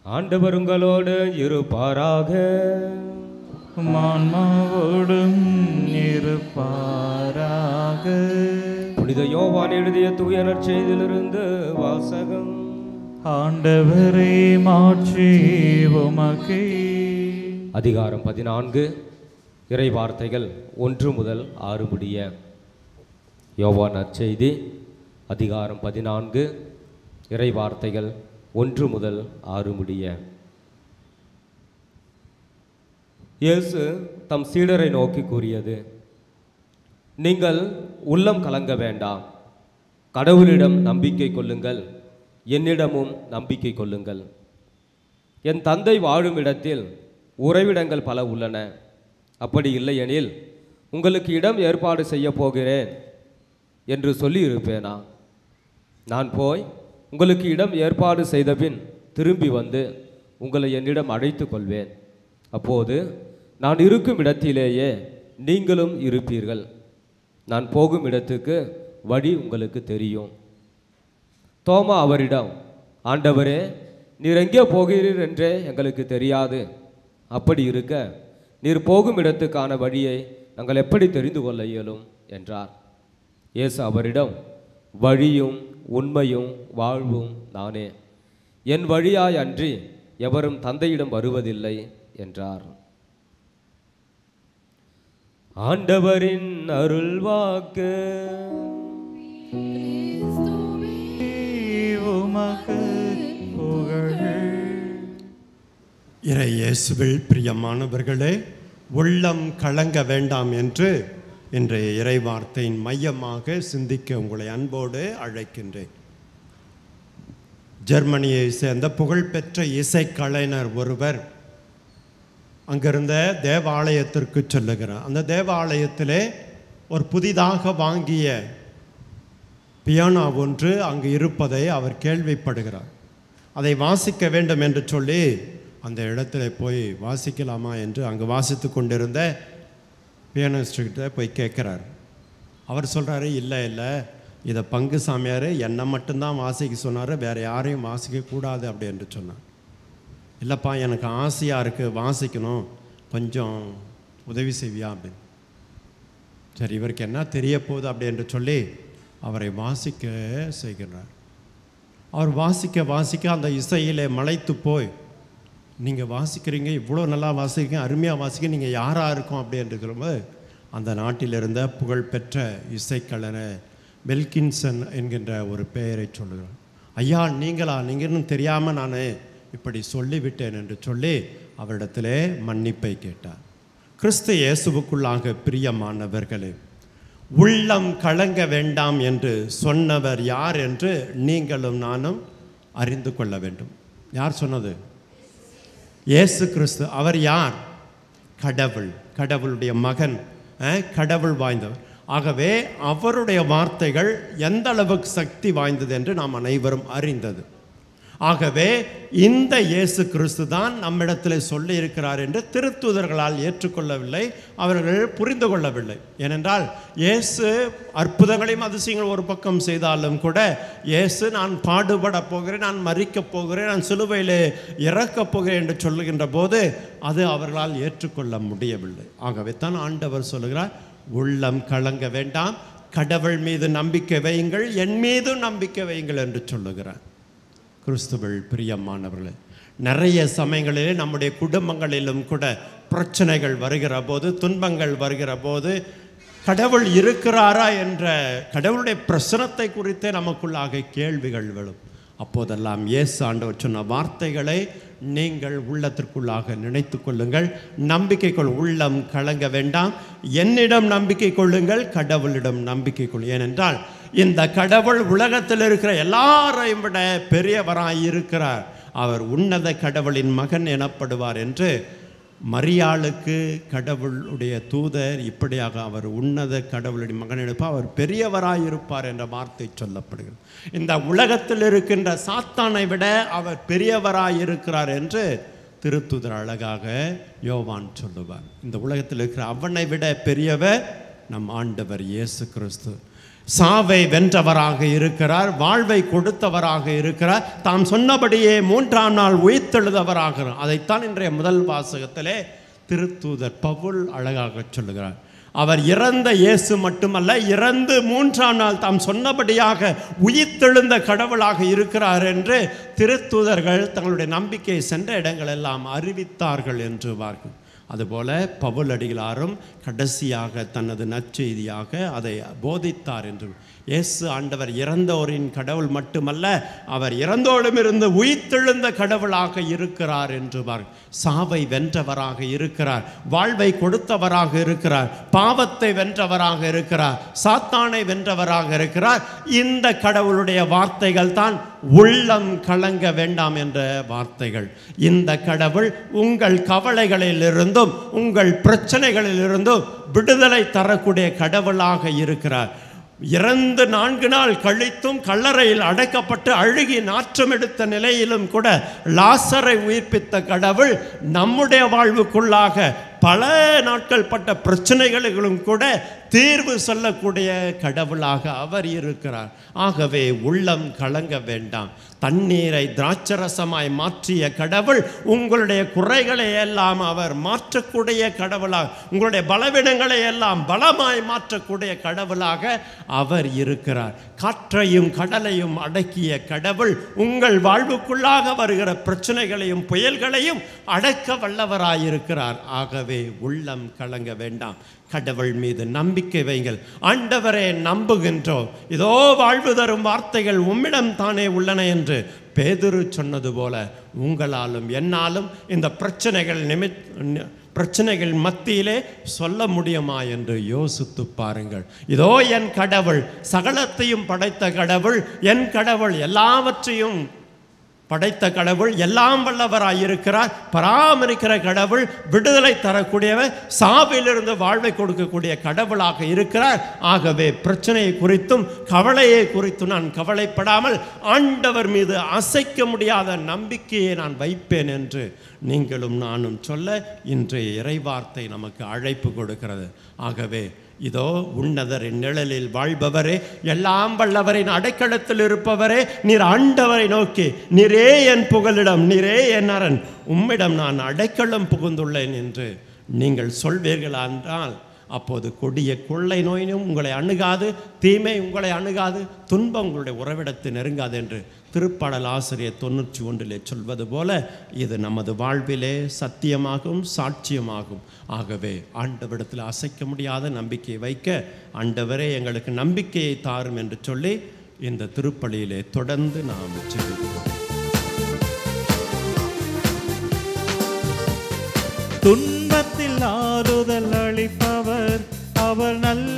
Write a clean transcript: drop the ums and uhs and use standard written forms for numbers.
ஆண்டவர் உங்களோடு இருப்பாராக. ஆன்மாவோடும் இருப்பாராக. புனித யோவான் எழுதிய தூய நற்செய்தியிலிருந்து வாசகம். ஆண்டவரே மாட்சி உமக்கே. அதிகாரம் 14, இறை வார்த்தைகள் 1 முதல் 6 முடிய. யோவான் நற்செய்தி அதிகாரம் 14, இறை வார்த்தைகள் 1 முதல் 6 முடிய. இயேசு தம் சீடரை நோக்கி கூறியது: நீங்கள் உள்ளம் கலங்க வேண்டாம். கடவுளிடம் நம்பிக்கை கொள்ளுங்கள், என்னிடமும் நம்பிக்கை கொள்ளுங்கள். என் தந்தை வாழும் இடத்தில் உறைவிடங்கள் பல உள்ளன. அப்படி இல்லையெனில் உங்களுக்கு இடம் ஏற்பாடு செய்ய போகிறேன் என்று சொல்லி இருப்பேனா? நான் போய் உங்களுக்கு இடம் ஏற்பாடு செய்தபின் திரும்பி வந்து உங்களை என்னிடம் அழைத்து கொள்வேன். அப்போது நான் இருக்கும் இடத்திலேயே நீங்களும் இருப்பீர்கள். நான் போகும் இடத்துக்கு வழி உங்களுக்கு தெரியும். தோமா அவரிடம்: ஆண்டவரே, நீர் எங்கே போகிறீர் என்றே எங்களுக்கு தெரியாது. அப்படி இருக்க நீர் போகும் இடத்துக்கான வழியை நாங்கள் எப்படி தெரிந்து கொள்ள இயலும் என்றார். இயேசு அவரிடம்: வழியும் உண்மையும் வாழ்வும் நானே. என் வழியாய் அன்றி எவரும் தந்தையிடம் வருவதில்லை என்றார். ஆண்டவரின் அருள்வாக்கு. இறை இயேசுவில் பிரியமானவர்களே, உள்ளம் கலங்க வேண்டாம் என்று இன்றைய இறை வார்த்தையின் மையமாக சிந்திக்க உங்களை அன்போடு அழைக்கின்றேன். ஜெர்மனியை சேர்ந்த புகழ்பெற்ற இசைக்கலைஞர் ஒருவர் அங்கிருந்த தேவாலயத்திற்கு செல்லுகிறார். அந்த தேவாலயத்திலே ஒரு புதிதாக வாங்கிய பியானோ ஒன்று அங்கு இருப்பதை அவர் கேள்விப்படுகிறார். அதை வாசிக்க வேண்டும் என்று சொல்லி அந்த இடத்துல போய் வாசிக்கலாமா என்று அங்கு வாசித்து கொண்டிருந்த பியானிஸ்ட்கிட்ட போய் கேட்குறார். அவர் சொல்கிறாரு: இல்லை இல்லை, இதை பங்கு சாமியார் என்னை மட்டும்தான் வாசிக்க சொன்னார், வேறு யாரையும் வாசிக்கக்கூடாது அப்படி என்று சொன்னார். இல்லைப்பா, எனக்கு ஆசையாக இருக்குது, வாசிக்கணும், கொஞ்சம் உதவி செய்வியா அப்படின்னு. சரி, இவருக்கு என்ன தெரிய போகுது அப்படி என்று சொல்லி அவரை வாசிக்க செய்கிறார். அவர் வாசிக்க வாசிக்க அந்த இசையிலே மலைத்து போய், நீங்கள் வாசிக்கிறீங்க, இவ்வளோ நல்லா வாசிக்கிறீங்க, அருமையாக வாசிக்க, நீங்கள் யாராக இருக்கும் அப்படி என்று சொல்லும்போது அந்த நாட்டில் இருந்த புகழ்பெற்ற இசைக்கலைஞர் வெல்கின்சன் என்கின்ற ஒரு பெயரை சொல்லுகிறார். ஐயா, நீங்களா? நீங்கள் இன்னும் தெரியாமல் நான் இப்படி சொல்லிவிட்டேன் என்று சொல்லி அவரிடத்திலே மன்னிப்பை கேட்டார். கிறிஸ்து இயேசுவுக்குள்ளாக பிரியமானவர்களே, உள்ளம் கலங்க வேண்டாம் என்று சொன்னவர் யார் என்று நீங்களும் நானும் அறிந்து கொள்ள வேண்டும். யார் சொன்னது? இயேசு கிறிஸ்து. அவர் யார்? கடவுள், கடவுளுடைய மகன், கடவுள் வாய்ந்தவர். ஆகவே அவருடைய வார்த்தைகள் எந்த அளவுக்கு சக்தி வாய்ந்தது என்று நாம் அனைவரும் அறிந்தது. ஆகவே இந்த இயேசு கிறிஸ்து தான் நம்மிடத்தில் சொல்லி இருக்கிறார் என்று திருத்தூதர்களால் ஏற்றுக்கொள்ளவில்லை, அவர்கள் புரிந்து கொள்ளவில்லை. ஏனென்றால் இயேசு அற்புதங்களையும் அதிசயங்கள் ஒரு பக்கம் செய்தாலும் கூட, இயேசு நான் பாடுபட போகிறேன், நான் மரிக்கப் போகிறேன், நான் சிலுவையில் இறக்கப் போகிறேன் என்று சொல்லுகின்ற போது அது அவர்களால் ஏற்றுக்கொள்ள முடியவில்லை. ஆகவே தான் ஆண்டவர் சொல்லுகிறார்: உள்ளம் கலங்க வேண்டாம், கடவுள் மீது நம்பிக்கை வையுங்கள், என் மீதும் நம்பிக்கை வையுங்கள் என்று சொல்லுகிறார். கிறிஸ்துவில் பிரியமானவர்களே, நிறைய சமயங்களிலே நம்முடைய குடும்பங்களிலும் கூட பிரச்சனைகள் வருகிற போது, துன்பங்கள் வருகிற போது, கடவுள் இருக்கிறாரா என்ற கடவுளுடைய பிரசனத்தை குறித்தே நமக்குள்ளாக கேள்விகள் விழும். அப்போதெல்லாம் இயேசு ஆண்டவர் சொன்ன வார்த்தைகளை நீங்கள் உள்ளத்திற்குள்ளாக நினைத்து கொள்ளுங்கள். நம்பிக்கை உள்ளம் கலங்க வேண்டாம், என்னிடம் நம்பிக்கை கொள்ளுங்கள், கடவுளிடம் நம்பிக்கை கொள்ளுங்கள். ஏனென்றால் இந்த கடவுள் உலகத்தில் இருக்கிற எல்லாரையும் விட பெரியவராய் இருக்கிறார். அவர் உன்னத கடவுளின் மகன் எனப்படுவார் என்று மரியாளுக்கு கடவுளுடைய தூதர் இப்படியாக அவர் உன்னத கடவுளுடைய மகன் எடுப்பார், அவர் பெரியவராயிருப்பார் என்ற வார்த்தை சொல்லப்படுகிறது. இந்த உலகத்தில் இருக்கின்ற சாத்தானை விட அவர் பெரியவராயிருக்கிறார் என்று திருத்தூதர் அழகாக யோவான் சொல்லுவார். இந்த உலகத்தில் இருக்கிற அவனை விட பெரியவர் நம் ஆண்டவர் இயேசு கிறிஸ்து. சாவை வென்றவராக இருக்கிறார், வாழ்வை கொடுத்தவராக இருக்கிறார், தாம் சொன்னபடியே 3ஆம் நாள் உயிர்த்தெழுதவராக. அதைத்தான் இன்றைய முதல் வாசகத்திலே திருத்தூதர் பவுல் அழகாக சொல்லுகிறார். அவர் இறந்த இயேசு மட்டுமல்ல, இறந்து 3ஆம் நாள் தாம் சொன்னபடியாக உயிர்த்தெழுந்த கடவுளாக இருக்கிறார் என்று திருத்தூதர்கள் தங்களுடைய நம்பிக்கையை சென்ற இடங்களெல்லாம் அறிவித்தார்கள் என்றுவார்கள். அதுபோல பவுலடிகளாரும் கடைசியாக தனது நற்செய்தியாக அதை போதித்தார் என்று. இயேசு ஆண்டவர் இறந்தோரின் கடவுள் மட்டுமல்ல, அவர் இறந்தோரிடமிருந்து உயிர்த்தெழுந்த கடவுளாக இருக்கிறார் என்றுவார். சாவை வென்றவராக இருக்கிறார், வாழ்வை கொடுத்தவராக இருக்கிறார், பாவத்தை வென்றவராக இருக்கிறார், சாத்தானை வென்றவராக இருக்கிறார். இந்த கடவுளுடைய வார்த்தைகள் தான் உள்ளம் கலங்க வேண்டாம் என்ற வார்த்தைகள். இந்த கடவுள் உங்கள் கவலைகளிலிருந்தும் உங்கள் பிரச்சனைகளிலிருந்தும் விடுதலை தரக்கூடிய கடவுளாக இருக்கிறார். இறந்து 4 நாள் கழித்தும் கல்லறையில் அடைக்கப்பட்டு அழுகி நாற்றம் எடுத்த நிலையிலும் கூட லாசரை உயிர்ப்பித்த கடவுள் நம்முடைய வாழ்வுக்குள்ளாக பல நாட்கள் பட்ட பிரச்சனைகளும் கூட தீர்வு சொல்லக்கூடிய கடவுளாக அவர் இருக்கிறார். ஆகவே உள்ளம் கலங்க வேண்டாம். தண்ணீரை திராட்சரசமாய் மாற்றிய கடவுள் உங்களுடைய குறைகளை எல்லாம் அவர் மாற்றக்கூடிய கடவுளாக, உங்களுடைய பலவீனங்களை எல்லாம் பலமாய் மாற்றக்கூடிய கடவுளாக அவர் இருக்கிறார். காற்றையும் கடலையும் அடக்கிய கடவுள் உங்கள் வாழ்வுக்குள்ளாக வருகிற பிரச்சனைகளையும் புயல்களையும் அடக்க வல்லவராயிருக்கிறார். ஆகவே உள்ளம் கலங்க வேண்டாம். கடவுள் மீது நம்பிக்கை வைங்கள். ஆண்டவரே நம்புகின்றோம், இதோ வாழ்வு தரும் வார்த்தைகள் உம்மிடம் தானே உள்ளன என்று பேதுரு சொன்னது போல உங்களாலும் என்னாலும் இந்த பிரச்சனைகள் மத்தியிலே சொல்ல முடியுமா என்று யோசித்து பாருங்கள். இதோ என் கடவுள் சகலத்தையும் படைத்த கடவுள், என் கடவுள் எல்லாவற்றையும் படைத்த கடவுள், எல்லாம் வல்லவராயிருக்கிறார், பராமரிக்கிற கடவுள், விடுதலை தரக்கூடியவர், சாவிலிருந்து வாழ்வை கொடுக்கக்கூடிய கடவுளாக இருக்கிறார். ஆகவே பிரச்சனையை குறித்தும் கவலையை குறித்தும் நான் கவலைப்படாமல் ஆண்டவர் மீது அசைக்க முடியாத நம்பிக்கையை நான் வைப்பேன் என்று நீங்களும் நானும் சொல்ல இன்றைய இறைவார்த்தை நமக்கு அழைப்பு கொடுக்கிறது. ஆகவே இதோ உன்னதரின் நிழலில் வாழ்பவரே, எல்லாம் வல்லவரின் அடைக்கலத்தில் இருப்பவரே, நீர் ஆண்டவரை நோக்கி, நீரே என் புகலிடம், நீரே என் அரண், உம்மிடம் நான் அடைக்கலம் புகுந்துள்ளேன் என்று நீங்கள் சொல்வீர்களா என்றால் அப்போது கொடிய கொள்ளை நோயினும் உங்களை அணுகாது, தீமை உங்களை அணுகாது, துன்பம் உங்களுடைய உறவிடத்தை நெருங்காது என்று திருப்பாடல் ஆசிரியர் 91 சொல்வது போல இது நமது வாழ்விலே சத்தியமாகும், சாட்சியமாகும். ஆகவே ஆண்டவரிடத்தில் அசைக்க முடியாத நம்பிக்கையை வைக்க, ஆண்டவரே எங்களுக்கு நம்பிக்கையை தாரும் என்று சொல்லி இந்த திருப்பலியிலே தொடர்ந்து நாம் ஜெபிப்போம். துன்பத்தில் ஆறுதல் அளிப்பவர் அவர் நல்ல